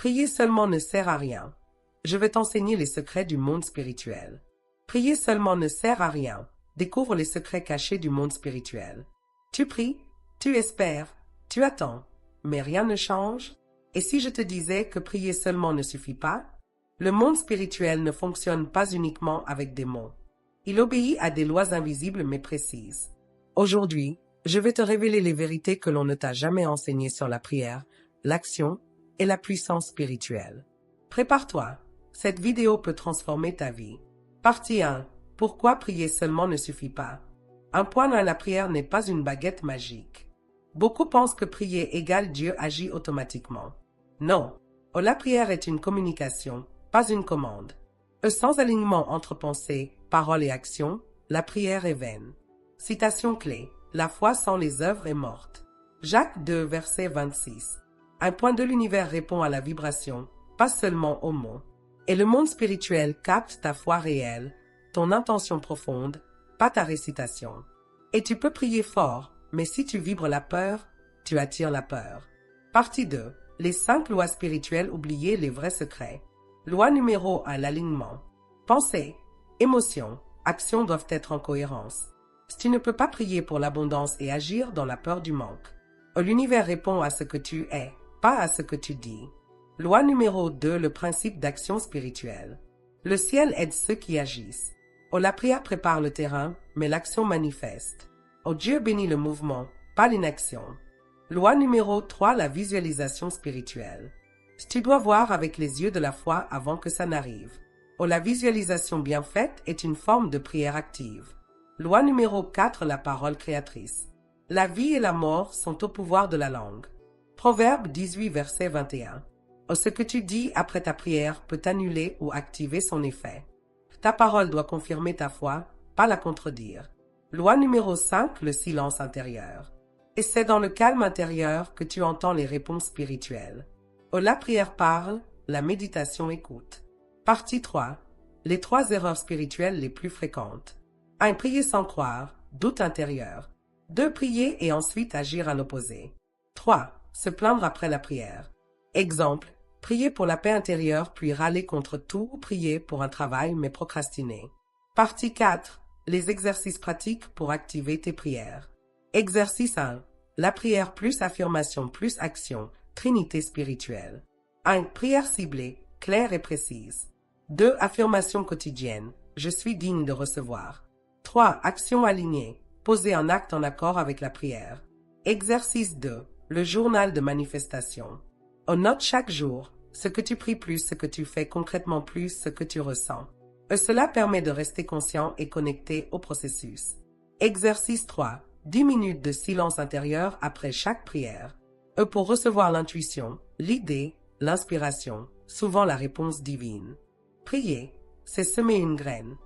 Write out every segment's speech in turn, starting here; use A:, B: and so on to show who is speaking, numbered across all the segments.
A: Prier seulement ne sert à rien. Je vais t'enseigner les secrets du monde spirituel. Prier seulement ne sert à rien. Découvre les secrets cachés du monde spirituel. Tu pries, tu espères, tu attends, mais rien ne change. Et si je te disais que prier seulement ne suffit pas? Le monde spirituel ne fonctionne pas uniquement avec des mots. Il obéit à des lois invisibles mais précises. Aujourd'hui, je vais te révéler les vérités que l'on ne t'a jamais enseignées sur la prière, l'action et la puissance spirituelle. Prépare-toi, cette vidéo peut transformer ta vie. Partie 1. Pourquoi prier seulement ne suffit pas? Un point dans la prière n'est pas une baguette magique. Beaucoup pensent que prier égale Dieu agit automatiquement. Non, la prière est une communication, pas une commande. Sans alignement entre pensée, parole et action, la prière est vaine. Citation clé. La foi sans les œuvres est morte. Jacques 2, verset 26. Un point de l'univers répond à la vibration, pas seulement aux mots. Et le monde spirituel capte ta foi réelle, ton intention profonde, pas ta récitation. Et tu peux prier fort, mais si tu vibres la peur, tu attires la peur. Partie 2. Les 5 lois spirituelles oubliées, les vrais secrets. Loi numéro 1, l'alignement. Pensée, émotion, action doivent être en cohérence. Si tu ne peux pas prier pour l'abondance et agir dans la peur du manque, l'univers répond à ce que tu es, pas à ce que tu dis. Loi numéro 2, le principe d'action spirituelle. Le ciel aide ceux qui agissent. La prière prépare le terrain, mais l'action manifeste. Dieu bénit le mouvement, pas l'inaction. Loi numéro 3, la visualisation spirituelle. Tu dois voir avec les yeux de la foi avant que ça n'arrive. La visualisation bien faite est une forme de prière active. Loi numéro 4, la parole créatrice. La vie et la mort sont au pouvoir de la langue. Proverbe 18, verset 21. Ce que tu dis après ta prière peut annuler ou activer son effet. Ta parole doit confirmer ta foi, pas la contredire. Loi numéro 5, le silence intérieur. Et c'est dans le calme intérieur que tu entends les réponses spirituelles. La prière parle, la méditation écoute. Partie 3. Les 3 erreurs spirituelles les plus fréquentes. 1. Prier sans croire, doute intérieur. 2. Prier et ensuite agir à l'opposé. 3. Se plaindre après la prière. Exemple, prier pour la paix intérieure puis râler contre tout ou prier pour un travail mais procrastiner. Partie 4. Les exercices pratiques pour activer tes prières. Exercice 1. La prière plus affirmation plus action, trinité spirituelle. 1. Prière ciblée, claire et précise. 2. Affirmation quotidienne. Je suis digne de recevoir. 3. Action alignée. Poser un acte en accord avec la prière. Exercice 2. Le journal de manifestation. On note chaque jour ce que tu pries plus, ce que tu fais concrètement plus, ce que tu ressens. Cela permet de rester conscient et connecté au processus. Exercice 3. 10 minutes de silence intérieur après chaque prière. Pour recevoir l'intuition, l'idée, l'inspiration, souvent la réponse divine. Prier, c'est semer une graine.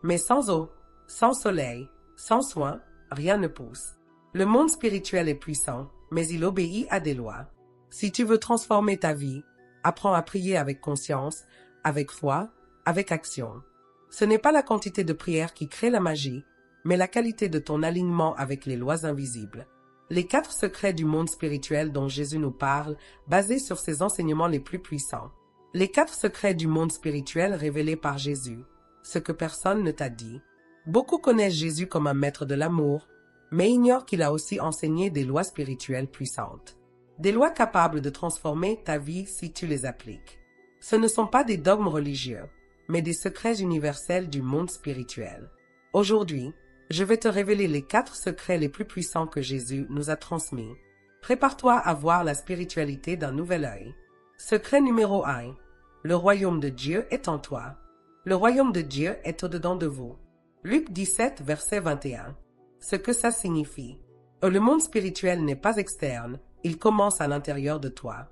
A: Mais sans eau, sans soleil, sans soin, rien ne pousse. Le monde spirituel est puissant, mais il obéit à des lois. Si tu veux transformer ta vie, apprends à prier avec conscience, avec foi, avec action. Ce n'est pas la quantité de prière qui crée la magie, mais la qualité de ton alignement avec les lois invisibles. Les 4 secrets du monde spirituel dont Jésus nous parle, basés sur ses enseignements les plus puissants. Les 4 secrets du monde spirituel révélés par Jésus. Ce que personne ne t'a dit. Beaucoup connaissent Jésus comme un maître de l'amour, mais ignorent qu'il a aussi enseigné des lois spirituelles puissantes. Des lois capables de transformer ta vie si tu les appliques. Ce ne sont pas des dogmes religieux, mais des secrets universels du monde spirituel. Aujourd'hui, je vais te révéler les 4 secrets les plus puissants que Jésus nous a transmis. Prépare-toi à voir la spiritualité d'un nouvel œil. Secret numéro 1. Le royaume de Dieu est en toi. Le royaume de Dieu est au-dedans de vous. Luc 17, verset 21. Ce que ça signifie. Le monde spirituel n'est pas externe, il commence à l'intérieur de toi.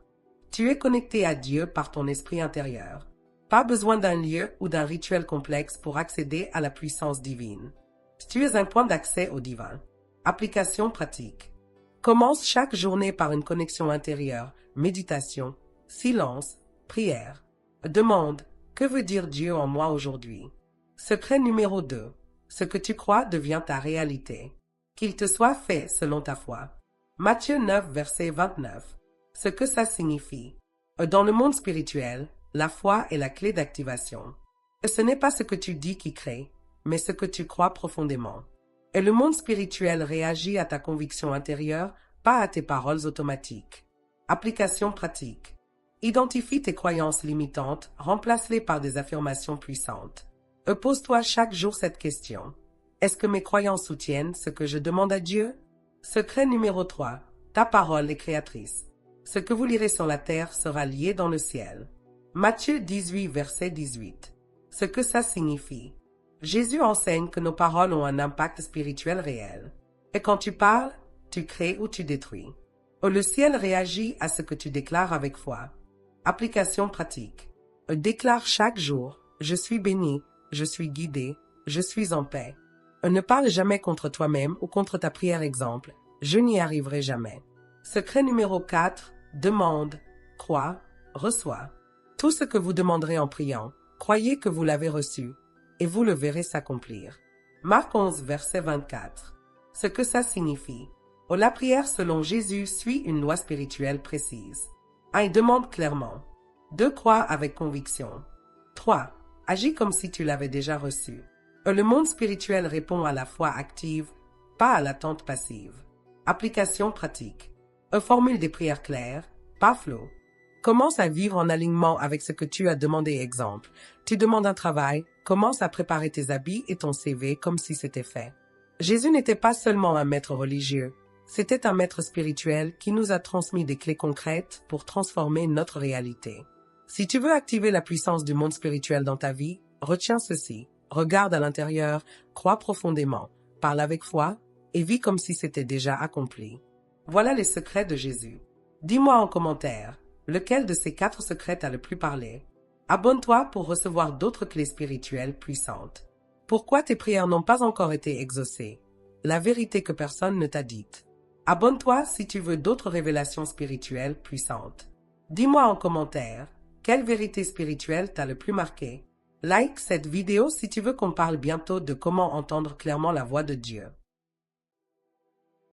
A: Tu es connecté à Dieu par ton esprit intérieur. Pas besoin d'un lieu ou d'un rituel complexe pour accéder à la puissance divine. Tu es un point d'accès au divin. Application pratique. Commence chaque journée par une connexion intérieure, méditation, silence, prière. Demande, que veut dire Dieu en moi aujourd'hui? Secret numéro 2. Ce que tu crois devient ta réalité. Qu'il te soit fait selon ta foi. Matthieu 9, verset 29. Ce que ça signifie. Dans le monde spirituel, la foi est la clé d'activation. Ce n'est pas ce que tu dis qui crée, mais ce que tu crois profondément. Et le monde spirituel réagit à ta conviction intérieure, pas à tes paroles automatiques. Application pratique. Identifie tes croyances limitantes, remplace-les par des affirmations puissantes. Pose-toi chaque jour cette question. Est-ce que mes croyances soutiennent ce que je demande à Dieu? Secret numéro 3. Ta parole est créatrice. Ce que vous lirez sur la terre sera lié dans le ciel. Matthieu 18, verset 18. Ce que ça signifie. Jésus enseigne que nos paroles ont un impact spirituel réel. Et quand tu parles, tu crées ou tu détruis. Le ciel réagit à ce que tu déclares avec foi. Application pratique. Déclare chaque jour, je suis béni, je suis guidé, je suis en paix. Ne parle jamais contre toi-même ou contre ta prière exemple, je n'y arriverai jamais. Secret numéro 4, demande, crois, reçois. Tout ce que vous demanderez en priant, croyez que vous l'avez reçu, et vous le verrez s'accomplir. Marc 11, verset 24. Ce que ça signifie. La prière selon Jésus suit une loi spirituelle précise. 1. Demande clairement. 2. Crois avec conviction. 3. Agis comme si tu l'avais déjà reçu. Le monde spirituel répond à la foi active, pas à l'attente passive. Application pratique. Formule des prières claires, pas flou. Commence à vivre en alignement avec ce que tu as demandé. Exemple, tu demandes un travail, commence à préparer tes habits et ton CV comme si c'était fait. Jésus n'était pas seulement un maître religieux, c'était un maître spirituel qui nous a transmis des clés concrètes pour transformer notre réalité. Si tu veux activer la puissance du monde spirituel dans ta vie, retiens ceci. Regarde à l'intérieur, crois profondément, parle avec foi et vis comme si c'était déjà accompli. Voilà les secrets de Jésus. Dis-moi en commentaire, lequel de ces 4 secrets t'a le plus parlé? Abonne-toi pour recevoir d'autres clés spirituelles puissantes. Pourquoi tes prières n'ont pas encore été exaucées? La vérité que personne ne t'a dite. Abonne-toi si tu veux d'autres révélations spirituelles puissantes. Dis-moi en commentaire, quelle vérité spirituelle t'a le plus marqué? Like cette vidéo si tu veux qu'on parle bientôt de comment entendre clairement la voix de Dieu.